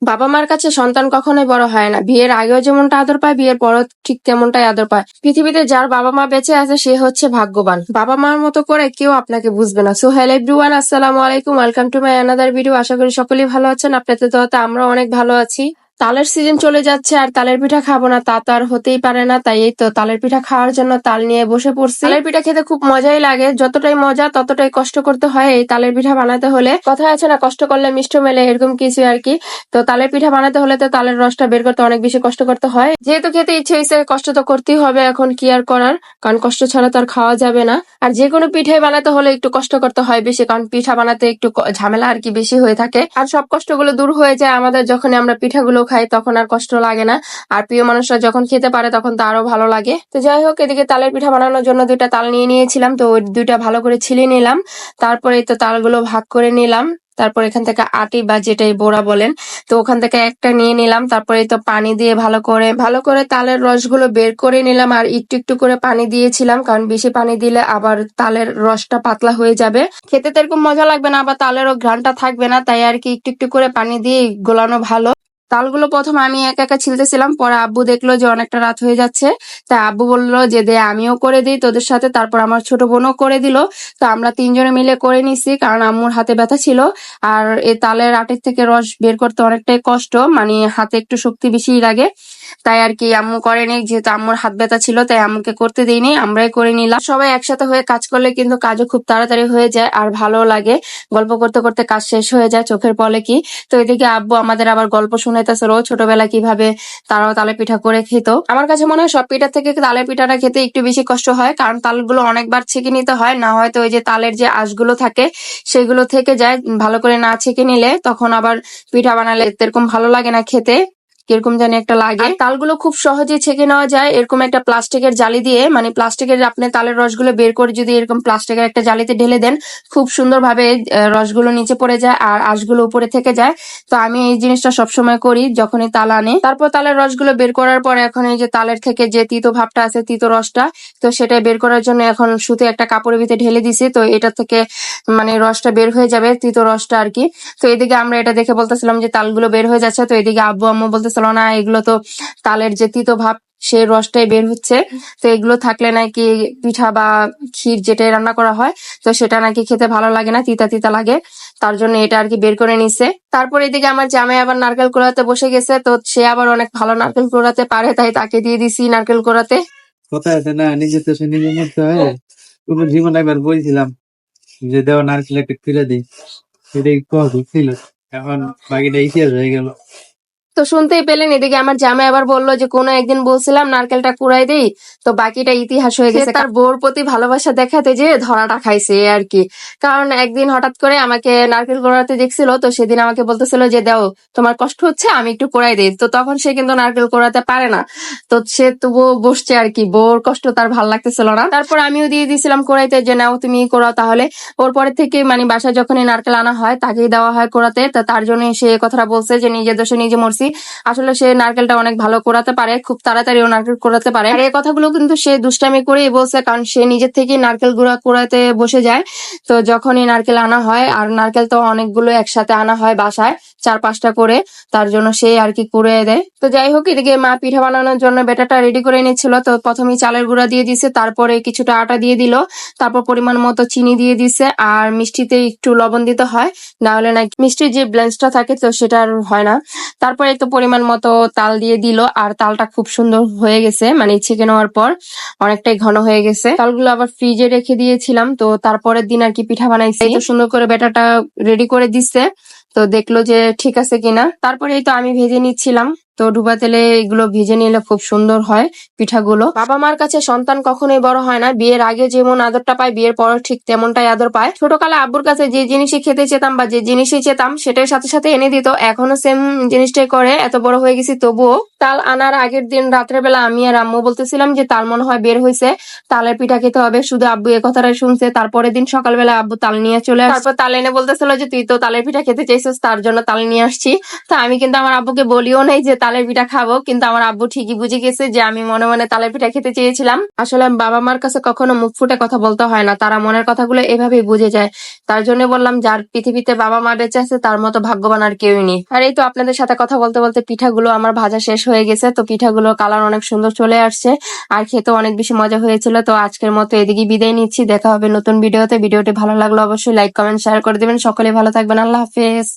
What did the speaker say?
বাবা মার কাছে সন্তান কখনোই বড় হয় না। বিয়ের আগেও যেমনটা আদর পায়, বিয়ের পরও ঠিক তেমনটাই আদর পায়। পৃথিবীতে যার বাবা মা বেঁচে আছে সে হচ্ছে ভাগ্যবান। বাবা মার মতো করে কেউ আপনাকে বুঝবে না। সো হ্যালো এভরিওয়ান, আসসালামু আলাইকুম, welcome to my another video. আশা করি সকলেই ভালো আছেন। আপনাদের দোয়াতে আমরাও অনেক ভালো আছি। তালের সিজন চলে যাচ্ছে আর তালের পিঠা খাবো না তা তো আর হতেই পারে না। তাই এই তো তালের পিঠা খাওয়ার জন্য তাল নিয়ে বসে পড়ছি। তালের পিঠা খেতে খুব মজাই লাগে, যতটাই মজা ততটাই কষ্ট করতে হয় এই তালের পিঠা বানাতে হলে। কথায় আছে না, কষ্ট করলে মিষ্ট মেলে, এরকম কিছু আর কি। তো তালের পিঠা বানাতে হলে তো তালের রসটা বের করতে অনেক বেশি কষ্ট করতে হয়। যেহেতু খেতে ইচ্ছে হয়েছে, কষ্ট তো করতেই হবে, এখন কি আর করার, কারণ কষ্ট ছাড়া তো আর খাওয়া যাবে না। আর যে কোনো পিঠাই বানাতে হলে একটু কষ্ট করতে হয় বেশি, কারণ পিঠা বানাতে একটু ঝামেলা আর কি বেশি হয়ে থাকে। আর সব কষ্টগুলো দূর হয়ে যায় আমাদের যখন আমরা পিঠাগুলো খাই, তখন আর কষ্ট লাগে না। আর প্রিয় মানুষরা যখন খেতে পারে তখন তো আরো ভালো লাগে। তো যাই হোক, এদিকে তালের পিঠা বানানোর জন্য 2টা তাল নিয়ে নিয়েছিলাম, তো ওই 2টা ভালো করে ছিলে নিলাম। তারপরে তো তালগুলো ভাগ করে নিলাম। তারপর এখান থেকে আটি বা যেটাই বোরা বলেন, তো ওখান থেকে একটা নিয়ে নিলাম। তারপরে তো পানি দিয়ে ভালো করে তালের রসগুলো বের করে নিলাম। আর একটু একটু করে পানি দিয়েছিলাম, কারণ বেশি পানি দিলে আবার তালের রসটা পাতলা হয়ে যাবে, খেতে তো এরকম মজা লাগবে না, আবার তালেরও ঘ্রাণটা থাকবে না। তাই আর কি একটু একটু করে পানি দিয়ে গোলানো ভালো। তালগুলো প্রথমে আমি একা একা ছিলতেছিলাম, পরে আব্বু দেখলো যে অনেকটা রাত হয়ে যাচ্ছে, তাই আব্বু বললো যে দে আমিও করে দিই তোদের সাথে। তারপর আমার ছোট বোনও করে দিল। তো আমরা 3জনে মিলে করে নিছি, কারণ আম্মুর হাতে ব্যথা ছিল। আর এই তালের আটির থেকে রস বের করতে অনেকটাই কষ্ট, মানে হাতে একটু শক্তি বেশি লাগে। তাই আর কি আম্মু করেনি, যেহেতু আম্মুর হাত ব্যথা ছিল তাই আম্মুকে করতে দিইনি, আমরাই করে নিলাম। সবাই একসাথে হয়ে কাজ করলে কিন্তু কাজও খুব তাড়াতাড়ি হয়ে যায় আর ভালো লাগে। গল্প করতে করতে কাজ শেষ হয়ে যায় চোখের পলে কি। তো এদিকে আব্বু আমাদের আবার গল্প শুনাইতেছিল ছোটবেলায় কিভাবে তারাও তালে পিঠা করে খেত। আমার কাছে মনে হয় সব পিঠা থেকে তালের পিঠাটা খেতে একটু বেশি কষ্ট হয়, কারণ তালগুলো অনেকবার ছেঁকে নিতে হয়, না হয়তো ওই যে তালের যে আঁশগুলো থাকে সেগুলো থেকে যায়। ভালো করে না ছেঁকে নিলে তখন আবার পিঠা বানালে এরকম ভালো লাগে না খেতে, কিরকম জানি একটা লাগে। আর তালগুলো খুব সহজে ছেঁকে নেওয়া যায় এরকম একটা প্লাস্টিকের জালি দিয়ে, মানে প্লাস্টিকের আপনি তালের রসগুলো বের করে যদি এরকম প্লাস্টিকের একটা জালিতে ঢেলে দেন, খুব সুন্দরভাবে রসগুলো নিচে পড়ে যায় আর আঁশগুলো উপরে থেকে যায়। তো আমি এই জিনিসটা সবসময় করি যখনই তাল আনি। তারপর তালের রসগুলো বের করার পর এখন এই যে তালের থেকে যে তিতো ভাবটা আছে, তিতো রসটা, তো সেটা বের করার জন্য এখন সুতে একটা কাপড়ের ভিতরে ঢেলে দিছি। তো এটা থেকে মানে রসটা বের হয়ে যাবে, তিতো রসটা আর কি। তো এদিকে আমরা এটা দেখে বলতেছিলাম যে তালগুলো বের হয়ে যাচ্ছে, তো এদিকে আব্বু আম্মু বলতেছিল না এগুলো তো তালের যে তিতো ভাব সেই রসটাই বের হচ্ছে, তো এগুলো থাকলে নাকি পিঠা বা ক্ষীর যেটাই রান্না করা হয় তো সেটা নাকি খেতে ভালো লাগে না, তিতা তিতা লাগে। তার জন্য এটা আর কি বের করে নিছে। তারপর এদিকে আমার জামাই আবার নারকেল কোড়াতে বসে গেছে, তো সে আবার অনেক ভালো নারকেল কোড়াতে পারে, তাই তাকে দিয়ে দিছি নারকেল কোড়াতে। কথা আছে না, নিজের তো সে নিজে মরতে হয়। কোনো জীবন একবার বলছিলাম যে দেওয়া নারকেল একটা ফিরে দিই, সেটাই কখন ছিল, এখন বাকিটা ইতিহাস হয়ে গেল। তো শুনতেই পেলেন, এদিকে আমার জামাই আবার বললো যে কোনো একদিন বলছিলাম নারকেলটা কুড়াই দেই, তো বাকিটা ইতিহাস হয়ে গেছে। তার বউর প্রতি ভালোবাসা দেখাতে যে ধরাটা খাইছে এ আর কি। কারণ একদিন হঠাৎ করে আমাকে নারকেল কোড়াতে দেখছিল, তো সেদিন আমাকে বলতেছিল যে দাও তোমার কষ্ট হচ্ছে আমি একটু কোড়াই দিই। তো তখন সে কিন্তু নারকেল কোড়াতে পারে না, তো সে তবুও বসছে আর কি, বউর কষ্ট তার ভাল লাগতেছিল না। তারপর আমিও দিয়ে দিয়েছিলাম কোড়াইতে যে নাও তুমি কোড়াও তাহলে। ওর পরে থেকে মানে বাসায় যখনই নারকেল আনা হয় তাকেই দেওয়া হয় কোড়াতে, তো তার জন্য সে কথাটা বলছে যে নিজের দোষে নিজে মরছি। আসলে সে নারকেলটা অনেক ভালো কোড়াতে পারে, খুব তাড়াতাড়িও নারকেল কোড়াতে পারে। আর এই কথাগুলো কিন্তু সে দুষ্টামি করেই বলছে, কারণ সে নিজের থেকেই নারকেল গুঁড়া কোড়াতে বসে যায়। তো যখনই নারকেল আনা হয়, আর নারকেল তো অনেকগুলো একসাথে আনা হয় বাসায়, 4-5টা করে, তার জন্য সে আর কি কুড়িয়ে দেয়। তো যাই হোক, এদিকে মা পিঠা বানানোর জন্য ব্যাটারটা রেডি করে নিচ্ছিল। তো প্রথমেই চালের গুঁড়া দিয়ে দিছে, তারপরে কিছুটা আটা দিয়ে দিল, তারপর পরিমাণ মতো চিনি দিয়ে দিছে। আর মিষ্টিতে একটু লবণ দিতে হয়, না হলে না মিষ্টির যে ব্লেন্সটা থাকে তো সেটা আর হয় না। তারপরে তো পরিমাণ মতো তাল দিয়ে দিল, আর তালটা খুব সুন্দর হয়ে গেছে, মানে ছেঁকে নেওয়ার পর অনেকটাই ঘন হয়ে গেছে। তালগুলো আবার ফ্রিজে রেখে দিয়েছিলাম, তো তারপরের দিন আর কি পিঠা বানাইছি। তো সুন্দর করে ব্যাটারটা রেডি করে দিচ্ছে, তো দেখলো যে ঠিক আছে কিনা। তারপরে তো আমি ভেজে নিচ্ছিলাম। তো ডুবা তেলে এগুলো ভেজে নিলে খুব সুন্দর হয় পিঠাগুলো। বাবা মার কাছে সন্তান কখনোই বড় হয় না। বিয়ের আগে যেমন আদরটা পায় বিয়ের পর ঠিক তেমনটাই আদর পায়। ছোটকালে আব্বুর কাছে যে জিনিসই খেতে চেতাম বা যে জিনিসই চেতাম সেটার সাথে সাথে এনে দিত, এখনো সেম জিনিসটাই করে। এত বড় হয়ে গেছি তবুও। তাল আনার আগের দিন রাত্রে বেলা আমি আর আম্মু বলতেছিলাম যে তাল মনে হয় বের হয়েছে, তালের পিঠা খেতে হবে। শুধু আব্বু এ কথাটাই শুনছে। তারপরের দিন সকালবেলা আব্বু তাল নিয়ে চলে আসে। তারপর তাল এনে বলতেছিল যে তুই তো তালের পিঠা খেতে চাইছিস, তার জন্য তাল নিয়ে আসছি। তো আমি কিন্তু আমার আব্বুকে বলিও নাই যে তালের পিঠা খাবো, কিন্তু আমার আব্বু ঠিকই বুঝে গেছে যে আমি মনে মনে তালের পিঠা খেতে চেয়েছিলাম। আসলে বাবা মার কাছে কখনো মুখ ফুটে কথা বলতে হয় না, তারা মনের কথাগুলো এভাবেই বুঝে যায়। তার জন্য বললাম, যার পৃথিবীতে বাবা মা বেঁচে আছে তার মতো ভাগ্যবান আর কেউই নেই। আর এই তো আপনাদের সাথে কথা বলতে বলতে পিঠাগুলো আমার ভাজা শেষ হয়ে গেছে, তো পিঠাগুলোর কালার অনেক সুন্দর চলে আসছে, আর খেতে অনেক বেশি মজা হয়েছিল। তো আজকের মতো এদিকে বিদায় নিচ্ছি, দেখা হবে নতুন ভিডিওতে। ভিডিওটি ভালো লাগলো অবশ্যই লাইক কমেন্ট শেয়ার করে দিবেন। সকলে ভালো থাকবেন, আল্লাহ হাফেজ।